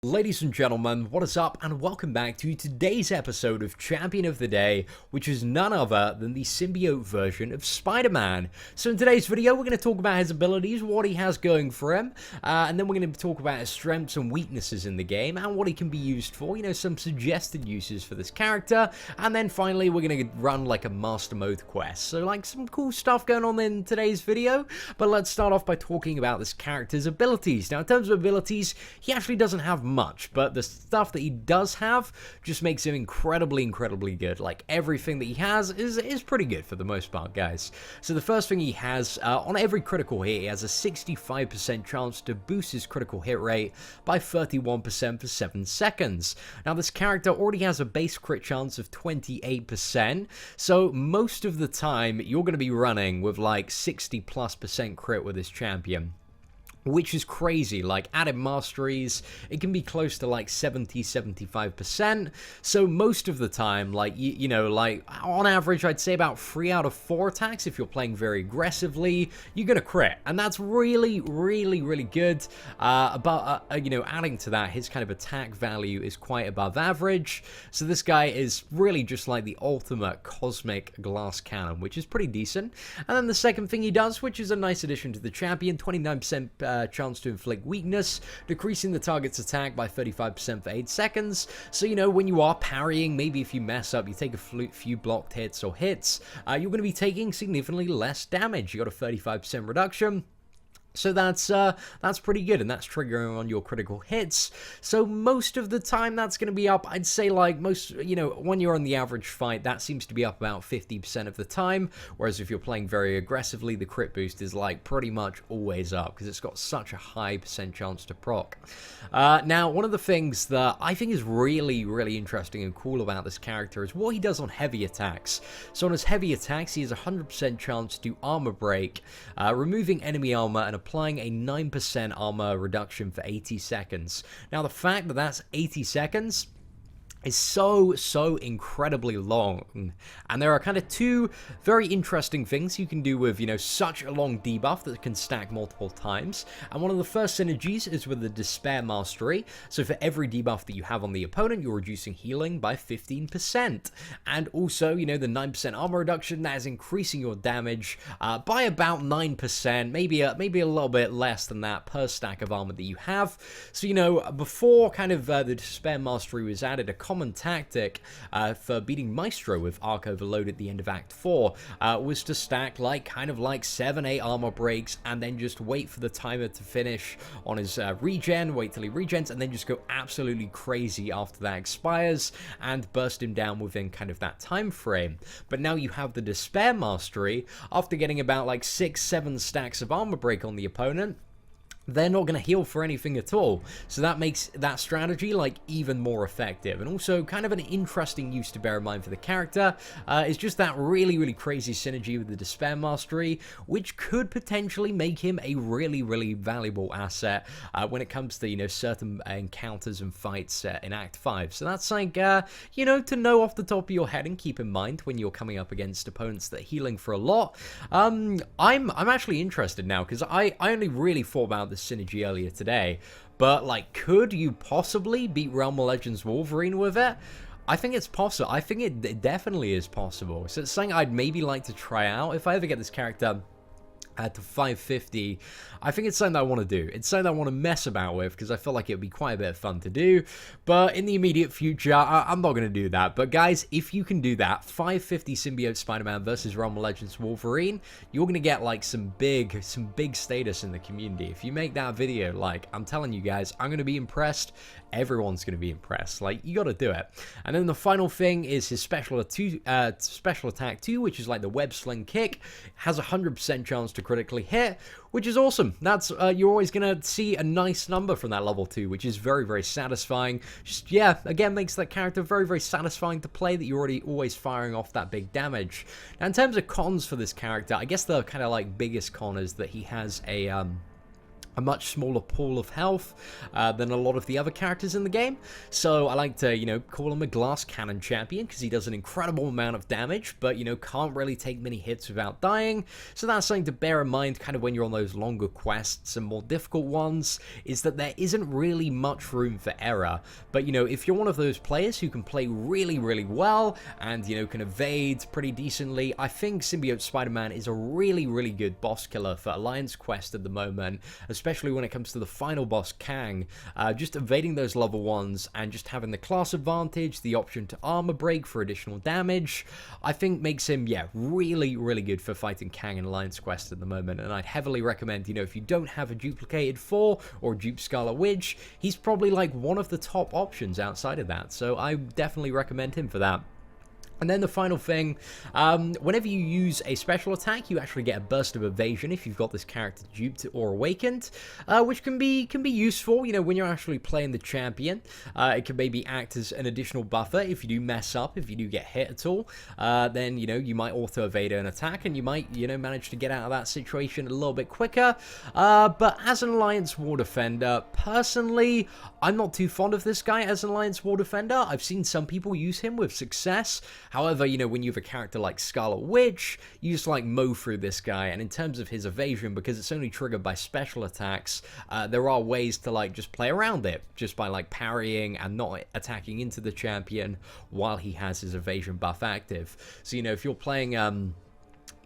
Ladies and gentlemen, what is up, and welcome back to today's episode of Champion of the Day, which is none other than the symbiote version of Spider-Man. So in today's video, we're going to talk about his abilities, what he has going for him, and then we're going to talk about his strengths and weaknesses in the game, and what he can be used for, you know, some suggested uses for this character, and then finally we're going to run like a Master Mode quest. So like some cool stuff going on in today's video, but let's start off by talking about this character's abilities. Now in terms of abilities, he actually doesn't have much, but the stuff that he does have just makes him incredibly good. Like everything that he has is pretty good for the most part, guys. So the first thing he has, on every critical hit, he has a 65% chance to boost his critical hit rate by 31% for 7 seconds. Now this character already has a base crit chance of 28%, so most of the time you're going to be running with like 60+% crit with this champion, which is crazy. Like added masteries, it can be close to like 70-75%. So most of the time, like you know, like on average, I'd say about 3 out of 4 attacks, if you're playing very aggressively, you're gonna crit, and that's really good. You know, adding to that, his kind of attack value is quite above average. So this guy is really just like the ultimate cosmic glass cannon, which is pretty decent. And then the second thing he does, which is a nice addition to the champion, 29% chance to inflict weakness, decreasing the target's attack by 35% for 8 seconds. So, you know, when you are parrying, maybe if you mess up, you take a few blocked hits or hits, you're going to be taking significantly less damage. You got a 35% reduction. So that's pretty good, and that's triggering on your critical hits. So most of the time that's going to be up, I'd say, like most, you know, when you're on the average fight, that seems to be up about 50% of the time, whereas if you're playing very aggressively, the crit boost is like pretty much always up, because it's got such a high percent chance to proc. Now, one of the things that I think is really interesting and cool about this character is what he does on heavy attacks. So on his heavy attacks, he has a 100% chance to armor break, removing enemy armor and applying a 9% armor reduction for 80 seconds. Now, the fact that that's 80 seconds is so incredibly long, and there are kind of two very interesting things you can do with, you know, such a long debuff that can stack multiple times. And one of the first synergies is with the Despair Mastery. So for every debuff that you have on the opponent, you're reducing healing by 15%, and also, you know, the 9% armor reduction, that is increasing your damage by about 9%, maybe a little bit less than that per stack of armor that you have. So, you know, before kind of the Despair Mastery was added, a common tactic for beating Maestro with Arc Overload at the end of Act 4 was to stack like kind of like 7-8 armor breaks, and then just wait for the timer to finish on his regen, wait till he regens, and then just go absolutely crazy after that expires and burst him down within kind of that time frame. But now you have the Despair Mastery. After getting about like 6-7 stacks of armor break on the opponent, they're not going to heal for anything at all. So that makes that strategy like even more effective. And also kind of an interesting use to bear in mind for the character is just that really crazy synergy with the Despair Mastery, which could potentially make him a really valuable asset when it comes to, you know, certain encounters and fights in Act 5. So that's like, you know, to know off the top of your head and keep in mind when you're coming up against opponents that are healing for a lot. I'm actually interested now, because I only really thought about this synergy earlier today, but like, could you possibly beat Realm of Legends Wolverine with it? I think it's possible. I think it definitely is possible. So it's something I'd maybe like to try out if I ever get this character to 550. I think it's something that I want to do. It's something that I want to mess about with, because I feel like it would be quite a bit of fun to do. But in the immediate future, I'm not going to do that. But guys, if you can do that, 550 Symbiote Spider-Man versus Realm of Legends Wolverine, you're going to get like some big status in the community. If you make that video, like, I'm telling you guys, I'm going to be impressed. Everyone's going to be impressed. Like, you got to do it. And then the final thing is his special attack 2, which is like the web sling kick. Has a 100% chance to critically hit, which is awesome. That's you're always gonna see a nice number from that level 2, which is very satisfying. Just, yeah, again, makes that character very satisfying to play, that you're already always firing off that big damage. Now in terms of cons for this character, I guess the kind of like biggest con is that he has a a much smaller pool of health than a lot of the other characters in the game. So I like to, you know, call him a glass cannon champion because he does an incredible amount of damage, but, you know, can't really take many hits without dying. So that's something to bear in mind kind of when you're on those longer quests and more difficult ones, is that there isn't really much room for error. But, you know, if you're one of those players who can play really, really well and, you know, can evade pretty decently, I think Symbiote Spider-Man is a really, really good boss killer for Alliance Quest at the moment, especially when it comes to the final boss, Kang. Just evading those level 1s and just having the class advantage, the option to armor break for additional damage, I think makes him, yeah, really, really good for fighting Kang in Alliance Quest at the moment. And I'd heavily recommend, you know, if you don't have a duplicated 4 or dupe Scarlet Witch, he's probably like one of the top options outside of that. So I definitely recommend him for that. And then the final thing, whenever you use a special attack, you actually get a burst of evasion if you've got this character duped or awakened, which can be useful, you know, when you're actually playing the champion. It can maybe act as an additional buffer if you do mess up, if you do get hit at all. Then, you know, you might auto-evade an attack, and you might, you know, manage to get out of that situation a little bit quicker. But as an Alliance War Defender, personally, I'm not too fond of this guy as an Alliance War Defender. I've seen some people use him with success. However, you know, when you have a character like Scarlet Witch, you just like mow through this guy, and in terms of his evasion, because it's only triggered by special attacks, there are ways to like just play around it, just by like parrying and not attacking into the champion while he has his evasion buff active. So, you know, if you're playing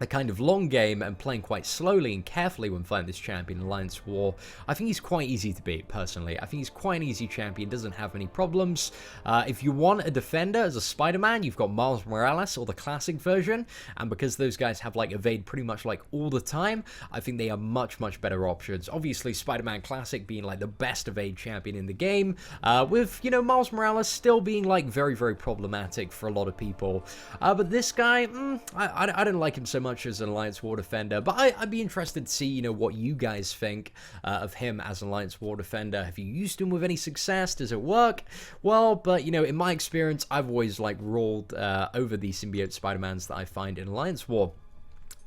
a kind of long game and playing quite slowly and carefully when fighting this champion in Alliance War, I think he's quite easy to beat, personally. I think he's quite an easy champion, doesn't have any problems. If you want a defender as a Spider-Man, you've got Miles Morales or the classic version, and because those guys have like evade pretty much like all the time, I think they are much, much better options. Obviously, Spider-Man Classic being like the best evade champion in the game, with, you know, Miles Morales still being like very, very problematic for a lot of people. But this guy, I don't like him so much as an Alliance War Defender, but I'd be interested to see, you know, what you guys think of him as an Alliance War Defender. Have you used him with any success? Does it work? Well, but, you know, in my experience, I've always, like, rolled over the Symbiote Spider-Mans that I find in Alliance War.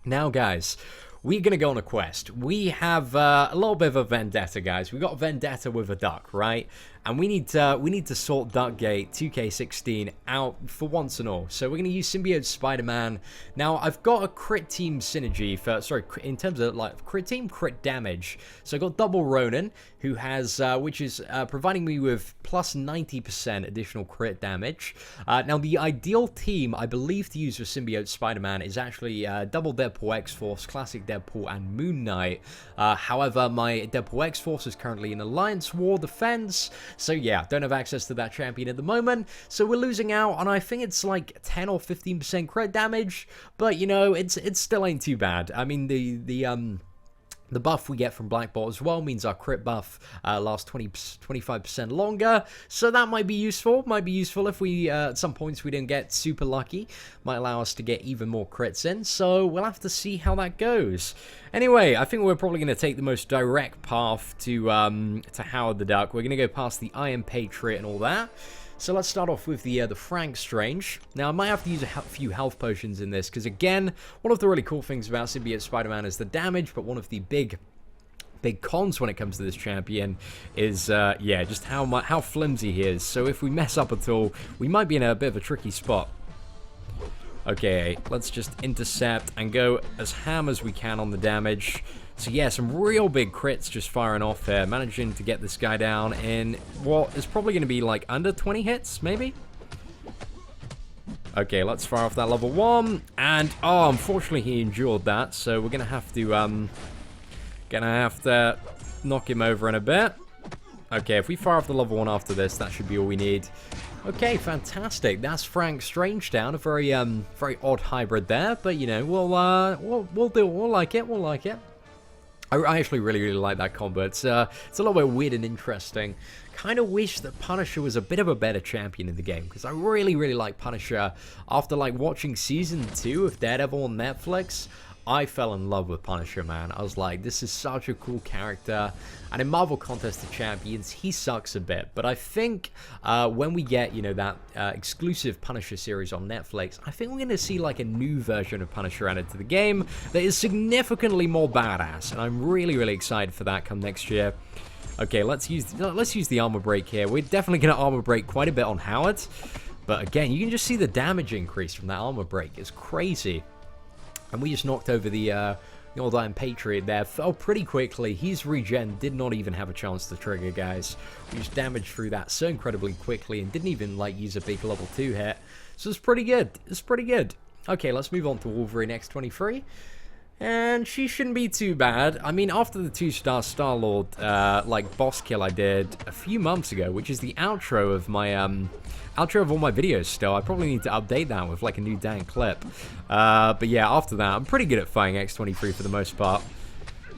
Now, guys, we're going to go on a quest. We have a little bit of a vendetta, guys. We've got a vendetta with a duck, right? And we need to sort Duckgate 2K16 out for once and all. So we're going to use Symbiote Spider-Man. Now, I've got a crit team synergy for, sorry, in terms of like crit team, crit damage. So I've got Double Ronin, who has, which is providing me with plus 90% additional crit damage. Now, the ideal team, I believe, to use for Symbiote Spider-Man is actually Double Deadpool X-Force, Classic Deadpool, and Moon Knight. However, my Deadpool X-Force is currently in Alliance War Defense. So yeah, don't have access to that champion at the moment, so we're losing out, and I think it's like 10 or 15% crit damage, but, you know, it's still ain't too bad. I mean, the buff we get from Black Bolt as well means our crit buff lasts 25% longer, so that might be useful. Might be useful if we, at some points we didn't get super lucky. Might allow us to get even more crits in, so we'll have to see how that goes. Anyway, I think we're probably going to take the most direct path to Howard the Duck. We're going to go past the Iron Patriot and all that. So let's start off with the Frank Strange. Now, I might have to use a few health potions in this, because again, one of the really cool things about Symbiote Spider-Man is the damage, but one of the big cons when it comes to this champion is, yeah, just how flimsy he is. So if we mess up at all, we might be in a bit of a tricky spot. Okay, let's just intercept and go as ham as we can on the damage. So yeah, some real big crits just firing off here, managing to get this guy down in what is probably going to be like under 20 hits, maybe? Okay, let's fire off that level 1, and oh, unfortunately he endured that, so we're going to have to knock him over in a bit. Okay, if we fire off the level 1 after this, that should be all we need. Okay, fantastic. That's Frank Strange down. A very very odd hybrid there, but you know, we'll do it. We'll like it. We'll like it. I actually really like that combo. It's a little bit weird and interesting. Kind of wish that Punisher was a bit of a better champion in the game, because I really like Punisher. After like watching season 2 of Daredevil on Netflix, I fell in love with Punisher, man. I was like, this is such a cool character. And in Marvel Contest of Champions, he sucks a bit. But I think when we get, you know, that exclusive Punisher series on Netflix, I think we're going to see like a new version of Punisher added to the game that is significantly more badass. And I'm really, really excited for that come next year. Okay, let's use the armor break here. We're definitely going to armor break quite a bit on Howard. But again, you can just see the damage increase from that armor break. It's crazy. And we just knocked over the old Iron Patriot there. Fell pretty quickly. His regen did not even have a chance to trigger, guys. We just damaged through that so incredibly quickly and didn't even, like, use a big level 2 hit. So it's pretty good. It's pretty good. Okay, let's move on to Wolverine X 23. And she shouldn't be too bad. I mean, after the 2-star Star-Lord, like, boss kill I did a few months ago, which is the outro of my, outro of all my videos still. I probably need to update that with, like, a new dang clip. But yeah, after that, I'm pretty good at fighting X23 for the most part.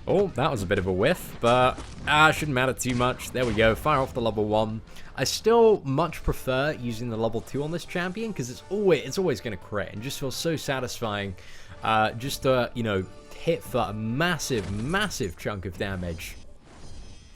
Oh, that was a bit of a whiff, but, shouldn't matter too much. There we go, fire off the level 1. I still much prefer using the level 2 on this champion, because it's always going to crit, and just feels so satisfying. Just to, you know, hit for a massive, massive chunk of damage.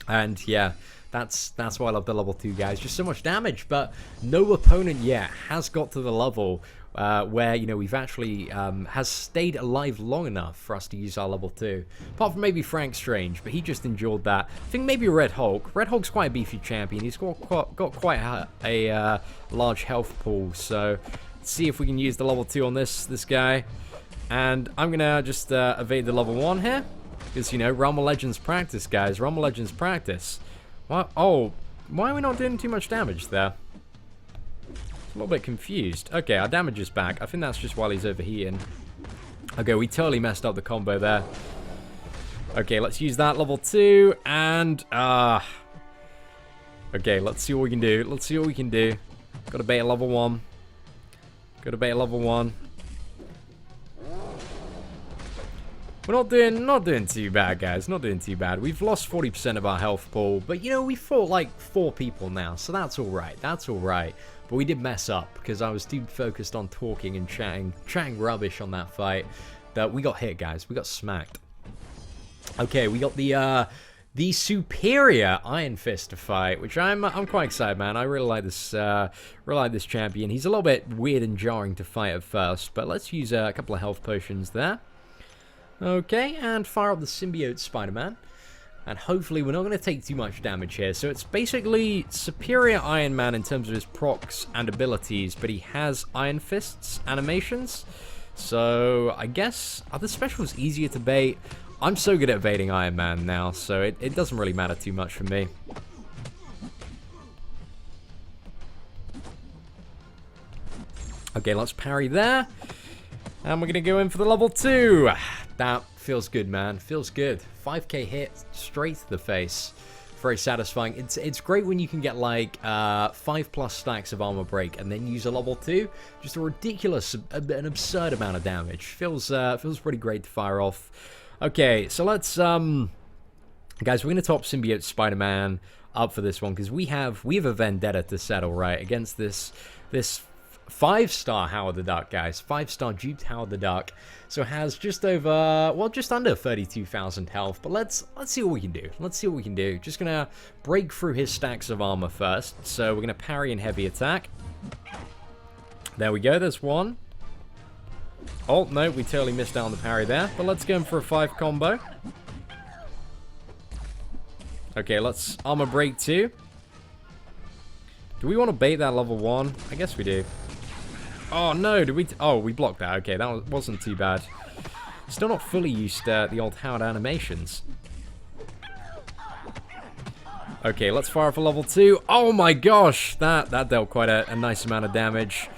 And yeah, that's why I love the level 2 guys. Just so much damage, but no opponent yet has got to the level where, you know, we've actually has stayed alive long enough for us to use our level 2. Apart from maybe Frank Strange, but he just endured that. I think maybe Red Hulk. Red Hulk's quite a beefy champion. He's got quite a large health pool. So let's see if we can use the level 2 on this guy. And I'm gonna just evade the level 1 here, because, you know, Realm of Legends practice, guys. Realm of Legends practice. What? Oh, why are we not doing too much damage there? A little bit confused. Okay, our damage is back. I think that's just while he's overheating. Okay, we totally messed up the combo there. Okay, let's use that level 2, and okay, let's see what we can do. Let's see what we can do. Gotta bait a level 1. Gotta bait a level 1. We're not doing too bad, guys. Not doing too bad. We've lost 40% of our health pool, but, you know, we fought like 4 people now, so that's all right. That's all right. But we did mess up because I was too focused on talking and chatting rubbish on that fight that we got hit, guys. We got smacked. Okay, we got the superior Iron Fist to fight, which I'm quite excited, man. I really like this champion. He's a little bit weird and jarring to fight at first, but let's use a couple of health potions there. Okay, and fire up the Symbiote Spider-Man. And hopefully we're not going to take too much damage here. So it's basically superior Iron Man in terms of his procs and abilities, but he has Iron Fists animations. So I guess, are the specials easier to bait? I'm so good at evading Iron Man now, so it doesn't really matter too much for me. Okay, let's parry there. And we're going to go in for the level 2. That feels good, man. Feels good. 5k hit straight to the face. Very satisfying. It's great when you can get like 5+ stacks of armor break and then use a level 2. Just a ridiculous, an absurd amount of damage. Feels pretty great to fire off. Okay, so let's guys, we're going to top Symbiote Spider-Man up for this one because we have a vendetta to settle, right, against this 5-star Howard the Duck, guys. 5-star duped Howard the Duck. So has just over, well, just under 32,000 health. But let's see what we can do. Let's see what we can do. Just gonna break through his stacks of armor first. So we're gonna parry and heavy attack. There we go. There's one. Oh no, we totally missed out on the parry there. But let's go in for a 5 combo. Okay, let's armor break 2. Do we want to bait that level 1? I guess we do. Oh no, did we? Oh, we blocked that. Okay, that wasn't too bad. Still not fully used to the old Howard animations. Okay, let's fire for level 2. Oh my gosh, that dealt quite a nice amount of damage.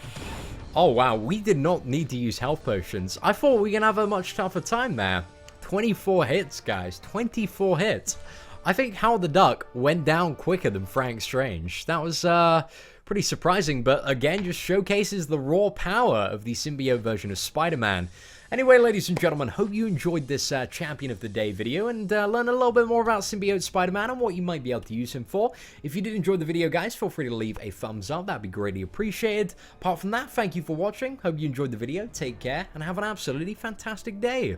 Oh wow, we did not need to use health potions. I thought we were gonna have a much tougher time there. 24 hits, guys. 24 hits. I think Howard the Duck went down quicker than Frank Strange. That was pretty surprising, but again, just showcases the raw power of the symbiote version of Spider-Man. Anyway, ladies and gentlemen, hope you enjoyed this Champion of the Day video and learned a little bit more about Symbiote Spider-Man and what you might be able to use him for. If you did enjoy the video, guys, feel free to leave a thumbs up. That'd be greatly appreciated. Apart from that, thank you for watching. Hope you enjoyed the video. Take care and have an absolutely fantastic day.